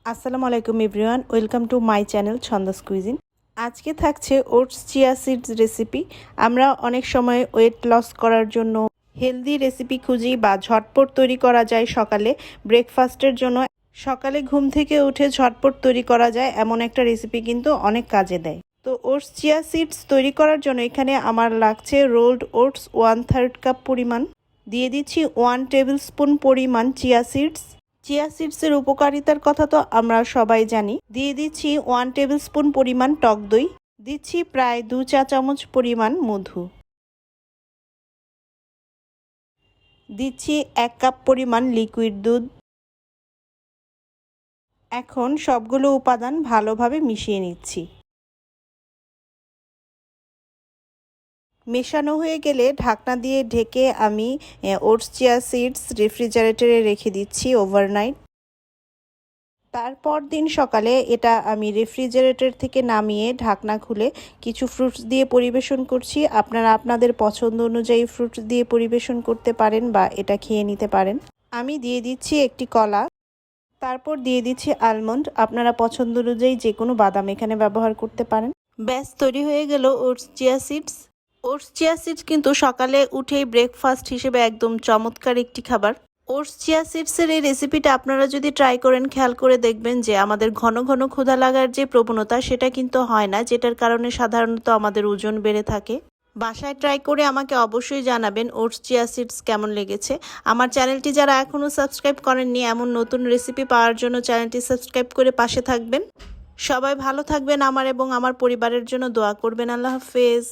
আসসালামু আলাইকুম everyone, welcome to my channel Chhanda's cuisine. আজকে থাকছে ওটস চিয়া সিডস রেসিপি। আমরা অনেক সময় ওয়েট লস করার জন্য হেলদি রেসিপি খুঁজি বা ঝটপট তৈরি করা যায় সকালে ব্রেকফাস্টের জন্য। সকালে ঘুম থেকে উঠে ঝটপট তৈরি করা যায় এমন একটা রেসিপি কিন্তু অনেক কাজে দেয়। তো ওটস চিয়া সিডস তৈরি করার জন্য এখানে আমার লাগছে রোলড ওটস 1/3 কাপ পরিমাণ, দিয়ে দিচ্ছি 1 টেবিল স্পুন পরিমাণ চিয়া সিডস। চিয়া সিডসের উপকারিতার কথা তো আমরা সবাই জানি। দিয়ে দিচ্ছি 1 টেবিল স্পুন পরিমাণ টক দই, দিচ্ছি প্রায় 2 চা চামচ পরিমাণ মধু, দিচ্ছি 1 কাপ পরিমাণ লিকুইড দুধ। এখন সবগুলো উপাদান ভালোভাবে মিশিয়ে নিচ্ছি। মেশানো হয়ে গেলে ঢাকনা দিয়ে ঢেকে আমি ওটস চিয়া সিডস রেফ্রিজারেটরে রেখে দিচ্ছি ওভারনাইট। তারপর দিন সকালে এটা আমি রেফ্রিজারেটর থেকে নামিয়ে ঢাকনা খুলে কিছু ফ্রুটস দিয়ে পরিবেশন করছি। আপনারা আপনাদের পছন্দ অনুযায়ী ফ্রুটস দিয়ে পরিবেশন করতে পারেন বা এটা খেয়ে নিতে পারেন। আমি দিয়ে দিচ্ছি একটি কলা, তারপর দিয়ে দিচ্ছি আলমন্ড। আপনারা পছন্দ অনুযায়ী যে কোনো বাদাম এখানে ব্যবহার করতে পারেন। ব্যাস তৈরি হয়ে গেল oats chia seeds. Oats chia seeds কিন্তু সকালে উঠেই ব্রেকফাস্ট হিসেবে একদম চমৎকার একটি খাবার। ওটস চিয়া সিডসের এই রেসিপিটা আপনারা যদি ট্রাই করেন, খেয়াল করে দেখবেন যে আমাদের ঘন ঘন ক্ষুধা লাগার যে প্রবণতা সেটা কিন্তু হয় না, যেটার কারণে সাধারণত আমাদের ওজন বেড়ে থাকে। বাসায় ট্রাই করে আমাকে অবশ্যই জানাবেন ওটস চিয়া সিডস কেমন লেগেছে। আমার চ্যানেলটি যারা এখনও সাবস্ক্রাইব করেননি, এমন নতুন রেসিপি পাওয়ার জন্য চ্যানেলটি সাবস্ক্রাইব করে পাশে থাকবেন। সবাই ভালো থাকবেন, আমার এবং আমার পরিবারের জন্য দোয়া করবেন। আল্লাহ হাফেজ।